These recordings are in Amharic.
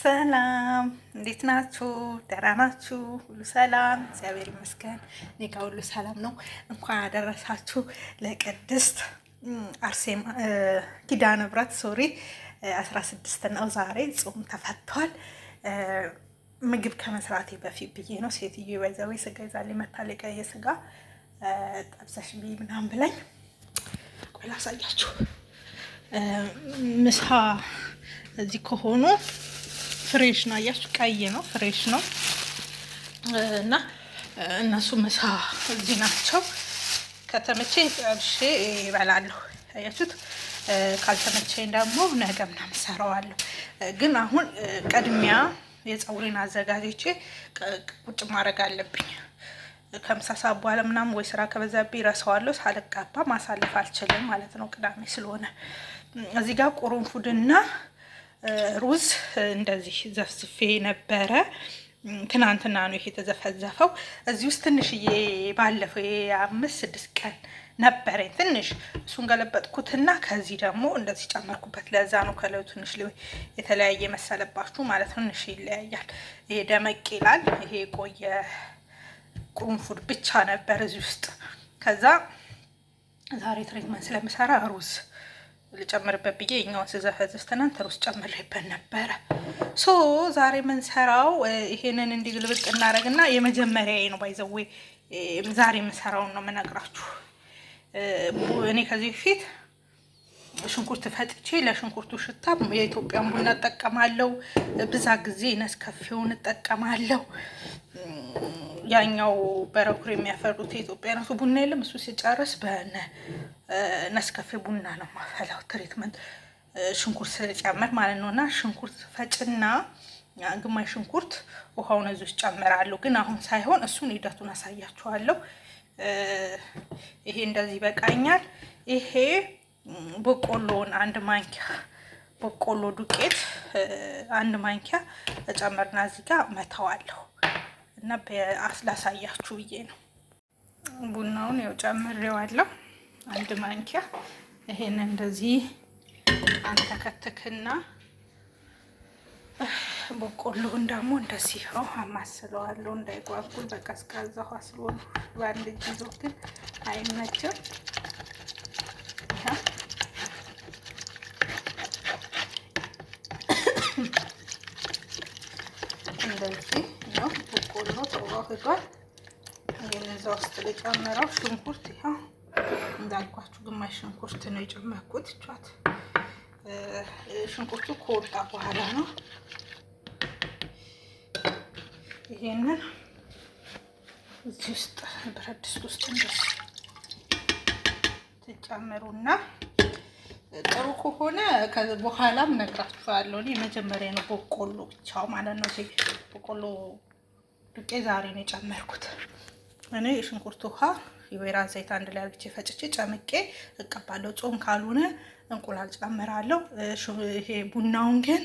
ሰላም እንዴት ናችሁ? ደህና ናችሁ? ሁሉ ሰላም? እግዚአብሔር ይመስገን እኔ ጋር ሁሉ ሰላም ነው። እንኳን አደረሳችሁ ለቅድስት አርሴማ ኪዳነ ምሕረት 16 ነው ዛሬ። ጾም ተፈቷል። ምግብ ከመስራቴ በፊት ብዬ ነው ሴትዮ ይወዛው ስጋ ይዛልኝ መታለቀ የስጋ ጠብሰሽ ብይ ምናምን ብለኝ፣ ቆይ ላሳያችሁ። ምሳ እዚህ ከሆኑ ፍሬሽ ነው፣ አያችሁ፣ ቀይ ነው፣ ፍሬሽ ነው እና እነሱ ምሳ እዚህ ናቸው። ከተመቸኝ ጠብሼ እበላለሁ፣ አያችሁት። ካልተመቸኝ ደግሞ ነገ ምናምን እሰራዋለሁ። ግን አሁን ቀድሚያ የፀጉሬን አዘጋጅቼ ቁጭ ማድረግ አለብኝ። ከምሳ ሰዓት በኋላ ምናምን ወይ ስራ ከበዛብኝ እረሳዋለሁ። ሳልቀባ ማሳለፍ አልችልም ማለት ነው፣ ቅዳሜ ስለሆነ። እዚህ ጋር ቁርንፉድና ሩዝ እንደዚህ ዘፍዝፌ ነበረ። ትናንትና ነው ይሄ የተዘፈዘፈው። እዚህ ውስጥ ትንሽዬ ባለፈው 5-6 ቀን ነበረኝ ትንሽ፣ እሱን ገለበጥኩትና ከዚህ ደግሞ እንደዚህ ጨመርኩበት። ለዛ ነው ከለው ትንሽ የተለያየ መሰለባችሁ ማለት ነው። ትንሽ ይለያያል። ይሄ ደመቅ ይላል። ይሄ ቆየ ቁርንፉድ ብቻ ነበር እዚህ ውስጥ። ከዛ ዛሬ ትሪትመንት ስለምሰራ ሩዝ ልጨምርበት ብዬ እኛውን ስዘፈዝፍ ትናንት ሩዝ ጨምሬበት ነበረ። ዛሬ የምንሰራው ይሄንን እንዲግልብጥ እናደርግና የመጀመሪያዬ ነው ባይዘዌ ዛሬ የምሰራውን ነው የምነግራችሁ። እኔ ከዚህ በፊት ሽንኩርት ፈጥቼ ለሽንኩርቱ ሽታ የኢትዮጵያን ቡና እጠቀማለሁ። ብዛት ጊዜ ነስከፌውን እጠቀማለሁ። ያኛው በረኩር የሚያፈሩት የኢትዮጵያ ራሱ ቡና የለም። እሱ ሲጨርስ በነስከፌ ቡና ነው ማፈላው፣ ትሪትመንት ሽንኩርት ስለጨመር ማለት ነው። እና ሽንኩርት ፈጭና ግማሽ ሽንኩርት ውሃውን እዚህ ውስጥ ጨምራለሁ። ግን አሁን ሳይሆን እሱን ሂደቱን አሳያችኋለሁ። ይሄ እንደዚህ ይበቃኛል። ይሄ በቆሎን 1 ማንኪያ በቆሎ ዱቄት 1 ማንኪያ ተጨመርና እዚህ ጋር መተዋለሁ እና በአስላሳያችሁ ብዬ ነው። ቡናውን ያው ጨምሬዋለሁ 1 ማንኪያ። ይሄን እንደዚህ አንተከትክና በቆሎውን ደግሞ እንደዚህ ነው አማስለዋለሁ እንዳይጓጉል። በቀዝቃዛ ውሃ ስለሆነ በአንድ እጅ ይዞ ግን አይመችም። እንደዚህ ነው በቆሎ ተዋህዷል። ይሄን እዛ ውስጥ ልጨምረው ሽንኩርት፣ ይሄው እንዳልኳችሁ ግማሽ ሽንኩርት ነው የጨመርኩት። ቻት ሽንኩርቱ ከወጣ በኋላ ነው። ይሄንን እዚህ ውስጥ ብረት ድስት ውስጥ እንደዚህ ትጨምሩና ጥሩ ከሆነ ከዚህ በኋላም ነግራችኋለሁ። እኔ መጀመሪያ ነው በቆሎ ብቻው ማለት ነው። እዚህ በቆሎ ዱቄት ዛሬ ነው የጨመርኩት። እኔ የሽንኩርት ውሃ የወይራ ዘይት አንድ ላይ አድርጌ ፈጭቼ ጨምቄ እቀባለሁ። ጾም ካልሆነ እንቁላል ጨምራለሁ። ይሄ ቡናውን ግን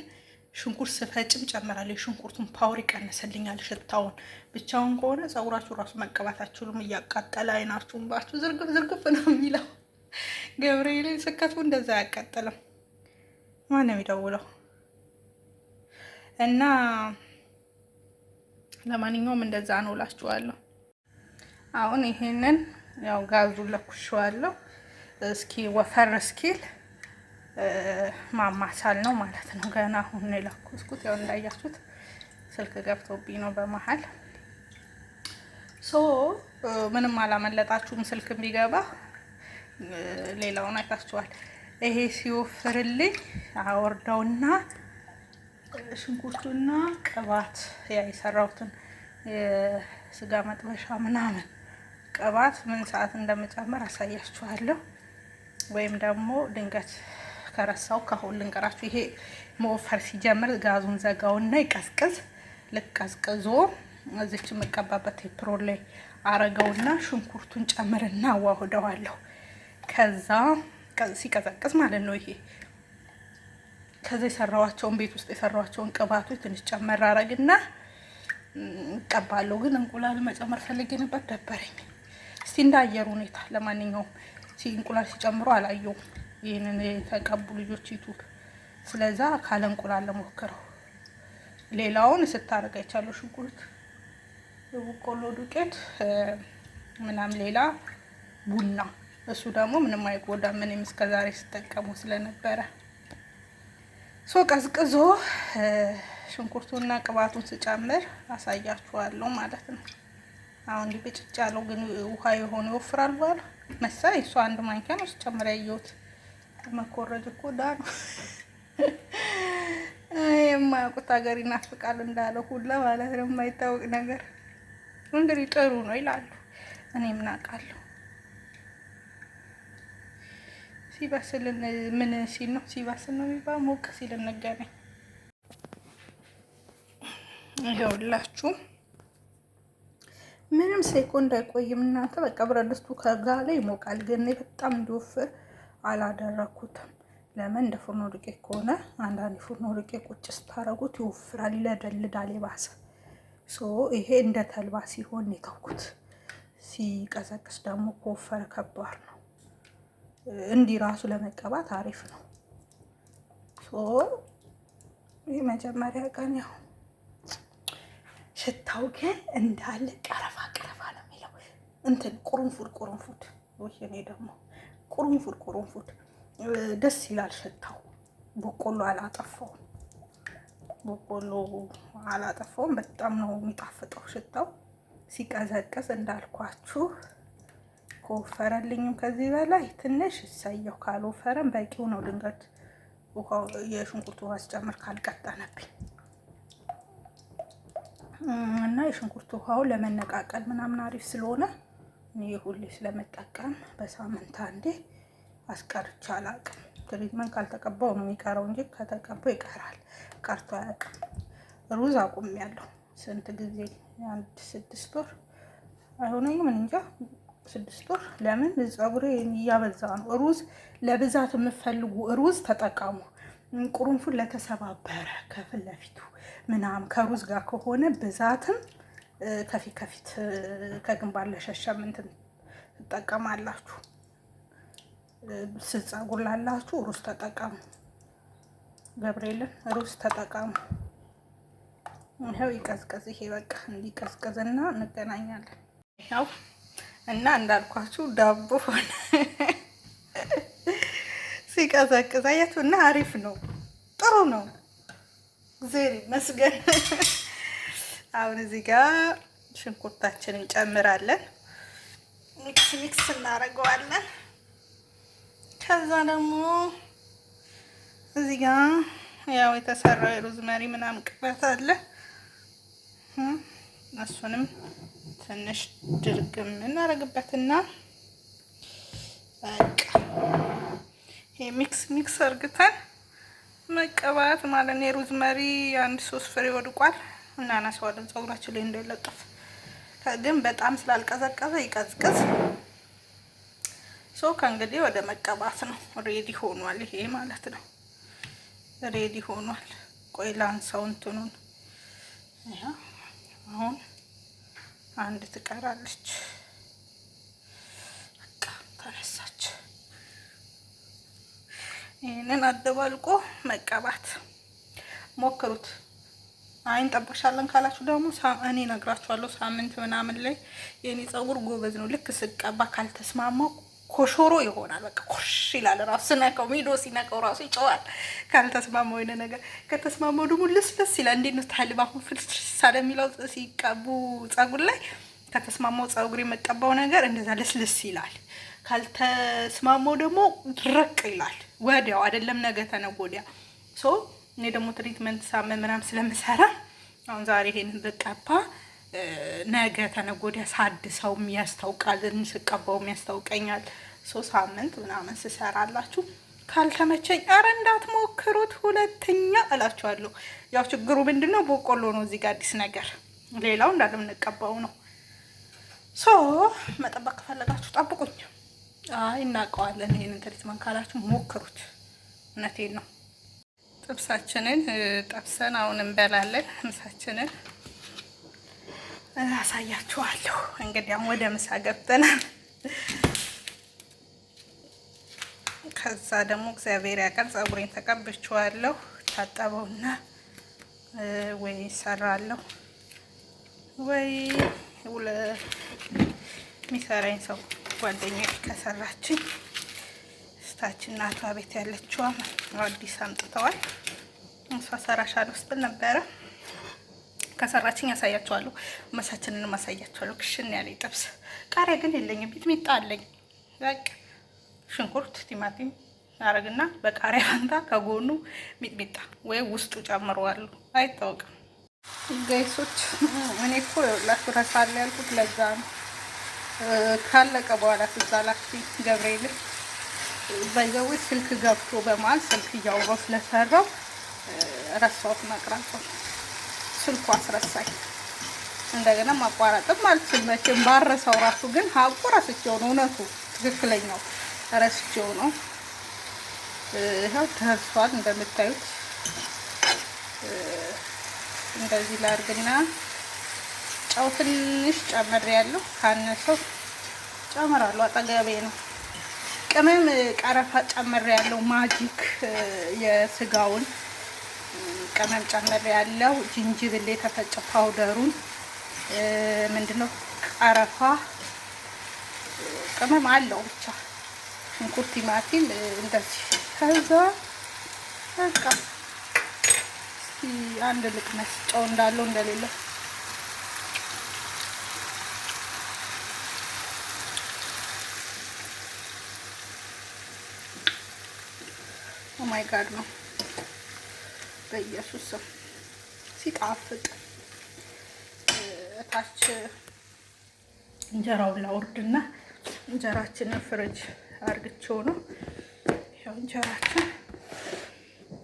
ሽንኩርት ስፈጭም ጨምራለሁ። የሽንኩርቱን ፓወር ይቀንስልኛል ሽታውን። ብቻውን ከሆነ ፀጉራችሁ ራሱ መቀባታችሁም እያቃጠለ አይናችሁን ባችሁ ዝርግፍ ነው የሚለው። ገብርኤል ስከቱ እንደዛ አያቃጥልም። ማን ነው የሚደውለው? እና ለማንኛውም እንደዛ ነው እላችኋለሁ። አሁን ይሄንን ያው ጋዙን ለኩሼዋለሁ። እስኪ ወፈር እስኪል ማማሳል ነው ማለት ነው። ገና አሁን ነው የለኩስኩት። ያው እንዳያችሁት ስልክ ገብቶብኝ ነው በመሃል። ምንም አላመለጣችሁም። ስልክ ቢገባ ሌላውን አይታችኋል። ይሄ ሲወፍርልኝ አወርደውና ሽንኩርቱና ቅባት ያ የሰራሁትን የስጋ መጥበሻ ምናምን ቅባት ምን ሰዓት እንደምጨምር አሳያችኋለሁ። ወይም ደግሞ ድንገት ከረሳው ከሁሉ ልንገራችሁ። ይሄ መወፈር ሲጀምር ጋዙን ዘጋውና ይቀዝቅዝ። ልቀዝቅዞ እዚች የምቀባበት ፕሮል ላይ አረገውና ሽንኩርቱን ጨምርና አዋህደዋለሁ። ከዛ ሲቀዘቅዝ ማለት ነው። ይሄ ከዛ የሰራዋቸውን ቤት ውስጥ የሰራዋቸውን ቅባቶች ትንሽ ጨመር አረግና እቀባለሁ። ግን እንቁላል መጨመር ፈልጌ ነበር ደበረኝ። እስቲ እንዳየሩ ሁኔታ። ለማንኛውም እንቁላል ሲጨምሩ አላየውም ይሄንን የተቀቡ ልጆች ዩቱብ። ስለዛ ካለ እንቁላል ለሞክረው። ሌላውን ስታረጋ ይቻለው ሽንኩርት፣ የበቆሎ ዱቄት ምናምን፣ ሌላ ቡና። እሱ ደግሞ ምንም አይጎዳም። ምንም እስከዛሬ ስጠቀሙ ስለነበረ ቀዝቅዞ ሽንኩርቱና ቅባቱን ስጨምር አሳያችኋለሁ ማለት ነው። አሁን እንዲህ ብጭጭ ያለው ግን ውሃ የሆነ ይወፍራል በኋላ መሰለኝ። እሱ አንድ ማንኪያ ነው ስጨምር ያየሁት። መኮረጅ እኮ ዳ ነው። የማያውቁት ሀገር ይናፍቃል እንዳለው ሁላ ማለት ነው። የማይታወቅ ነገር እንግዲህ ጥሩ ነው ይላሉ። እኔ ምን አውቃለሁ። ሲበስል ምን ሲል ነው ሲበስል ነው የሚባለው? ሞቅ ሲል እንገናኝ። ይኸውላችሁ ምንም ሴኮንድ አይቆይም እናንተ። በቃ ብረት ድስቱ ከጋለ ይሞቃል። ግን በጣም እንዲወፍር አላደረኩትም። ለምን እንደ ፉርኖ ዱቄት ከሆነ አንዳንድ ፉርኖ ዱቄት ቁጭ ስታረጉት ይወፍራል፣ ይለደልዳል የባሰ። ይሄ እንደ ተልባ ሲሆን የተውኩት። ሲቀዘቅስ ደግሞ ከወፈረ ከባድ ነው። እንዲህ ራሱ ለመቀባት አሪፍ ነው። ይህ መጀመሪያ ቀን ያው ሽታው ግን እንዳለ ቀረፋ ነው የሚለው እንትን ቁርንፉድ ወይ እኔ ደግሞ ቁርንፉድ ደስ ይላል ሽታው። በቆሎ አላጠፋውም። በጣም ነው የሚጣፍጠው ሽታው። ሲቀዘቅዝ እንዳልኳችሁ ከወፈረልኝም ከዚህ በላይ ትንሽ ይሳየው፣ ካልወፈረም በቂው ነው። ድንገት ውሃው የሽንኩርቱ ውሃ ሲጨምር ካልቀጠነብኝ እና የሽንኩርቱ ውሃው ለመነቃቀል ምናምን አሪፍ ስለሆነ እኔ ሁሌ ስለመጠቀም በሳምንት አንዴ አስቀርቼ አላውቅም። ትሪትመንት ካልተቀባው ነው የሚቀረው እንጂ ከተቀባው ይቀራል። ቀርቶ አያውቅም። ሩዝ አቁሜያለሁ። ስንት ጊዜ? አንድ 6 ወር አይሆነኝም እንጃ 6 ወር። ለምን ፀጉሬ እያበዛ ነው። ሩዝ ለብዛት የምፈልጉ ሩዝ ተጠቀሙ። ቁርንፉድ ለተሰባበረ ከፊት ለፊቱ ምናምን ከሩዝ ጋር ከሆነ ብዛትም ከፊት ከግንባር ለሸሸም እንትን ትጠቀማላችሁ። ፀጉር ላላችሁ ሩዝ ተጠቀሙ። ገብርኤልን ሩዝ ተጠቀሙ። ይኸው ይቀዝቀዝ። ይሄ በቃ እንዲቀዝቀዝና እንገናኛለን። ይኸው እና እንዳልኳችሁ ዳቦ ሆነ ሲቀዘቅዝ አያችሁ። እና አሪፍ ነው፣ ጥሩ ነው። እግዚአብሔር ይመስገን። አሁን እዚህ ጋር ሽንኩርታችንን እንጨምራለን። ሚክስ እናደርገዋለን። ከዛ ደግሞ እዚህ ጋር ያው የተሰራው የሮዝመሪ ምናምን ቅባት አለ። እሱንም ትንሽ ድርግም እናደርግበትና በቃ ይሄ ሚክስ አርግተን መቀባት ማለት ነው። የሮዝመሪ 1-3 ፍሬ ወድቋል። እናነሳዋለን ፀጉራችን ላይ እንዳይለጠፍ። ግን በጣም ስላልቀዘቀዘ ይቀዝቅዝ። ከእንግዲህ ወደ መቀባት ነው። ሬዲ ሆኗል ይሄ ማለት ነው። ሬዲ ሆኗል። ቆይ ላንሳው እንትኑን። አሁን አንድ ትቀራለች። በቃ ተነሳች። ይሄንን አደባልቆ መቀባት ሞክሩት። እንጠብቅሻለን ካላችሁ ደግሞ እኔ እነግራችኋለሁ። ሳምንት ምናምን ላይ የኔ ፀጉር ጎበዝ ነው። ልክ ስቀባ ካልተስማማው ኮሾሮ ይሆናል። በቃ ኮሽ ይላል። ራሱ ሲነካው ሚዶ ሲነካው ራሱ ይጨዋል። ካልተስማማው የሆነ ነገር ከተስማማው ደግሞ ልስልስ ይላል። እንዴት ነው ታልባሁ ፍልስስ ሳለ የሚለው ሲቀቡ ፀጉር ላይ ከተስማማው ፀጉር የመቀባው ነገር እንደዛ ልስልስ ይላል። ካልተስማማው ደግሞ ድርቅ ይላል ወዲያው። አይደለም ነገ ተነገ ወዲያ። እኔ ደግሞ ትሪትመንት ሳምንት ምናምን ስለምሰራ አሁን ዛሬ ይሄንን በቀባ ነገ ተነገ ወዲያ ሳድሰው ያስታውቃል። ስቀባው ያስታውቀኛል። ሳምንት ምናምን ስሰራላችሁ ካልተመቸኝ ኧረ እንዳትሞክሩት ሁለተኛ እላችኋለሁ። ያው ችግሩ ምንድነው? በቆሎ ነው እዚህ ጋር አዲስ ነገር። ሌላው እንዳለ የምንቀባው ነው። መጠበቅ ከፈለጋችሁ ጠብቁኝ። እናውቀዋለን። ይሄንን ትሪትመንት ካላችሁ ሞክሩት። እውነቴን ነው። ጥብሳችንን ጠብሰን አሁን እንበላለን። ምሳችንን አሳያችኋለሁ። እንግዲህ አሁን ወደ ምሳ ገብተናል። ከዛ ደግሞ እግዚአብሔር ያውቃል ፀጉሬን ተቀብቼዋለሁ። ታጠበውና ወይ እሰራለሁ ወይ የሚሰራኝ ሰው ጓደኛዬ ከሰራችኝ ስታችን እናቷ ቤት ያለችዋ አዲስ አምጥተዋል። እሷ ሰራሻለሁ ስትል ነበረ። ከሰራችኝ ያሳያቸዋለሁ። መሳችንን ማሳያቸዋለሁ። ክሽን ያለ ጥብስ ቃሪያ ግን የለኝም። ሚጥሚጣ አለኝ። በቃ ሽንኩርት፣ ቲማቲም አረግና በቃሪያ ፈንታ ከጎኑ ሚጥሚጣ ወይ ውስጡ ጨምረዋለሁ። አይታወቅም ጋይሶች። እኔ እኮ ይኸውላችሁ ረሳለሁ ያልኩት ለዛ ነው። ካለቀ በኋላ ትዝ አላችሁኝ። ገብርኤል በዛው ስልክ ገብቶ በመሀል ስልክ እያወራሁ ስለሰራው ረሳሁት መቅረጹን። ስልኩ አስረሳኝ። እንደገና ማቋረጥም አልችል መቼም ባረሰው ራሱ ግን ሀቁ ረስቼው ነው። እውነቱ ትክክለኛው ረስቼው ነው። ይኸው ደርሷል እንደምታዩት። እንደዚህ ላድርግና ጨው ትንሽ ጨምሬያለሁ። ካነሰው ጨምራለሁ። አጠገቤ ነው። ቅመም ቀረፋ ጨምሬያለሁ። ማጂክ የስጋውን ቅመም ጨምሬያለሁ። ጅንጅብል የተፈጨ ፓውደሩን ምንድነው ቀረፋ ቅመም አለው ብቻ ሽንኩርት፣ ቲማቲም እንደዚህ። ከዛ በቃ አንድ ልቅመስ ጨው እንዳለው እንደሌለው። ኦ ማይ ጋድ ነው በኢየሱስ ስም ሲጣፍጥ። እታች እንጀራውን ላውርድና እንጀራችንን ፍሪጅ አርግቼው ነው። ያው እንጀራችን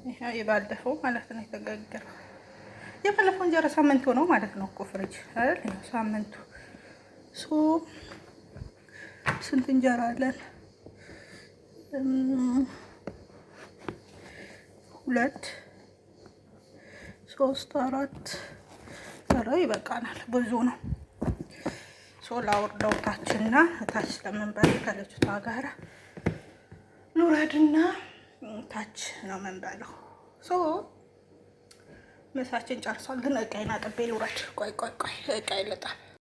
ይሄ የባለፈው ማለት ነው የተጋገረው። የባለፈው እንጀራ ሳምንቱ ነው ማለት ነው እኮ ፍሪጅ አይደል? ሳምንቱ ስንት እንጀራ አለን? 2 3 4 ኧረ ይበቃናል። ብዙ ነው። ላውርደው ታችና ታች ለመንበል ከልጅቷ ጋር ኑረድና ታች ነው መንበለው። ምሳችን ጨርሷል። ግን እቃዬን አጥቤ ልውረድ። ቆይ እቃዬን ልጣል።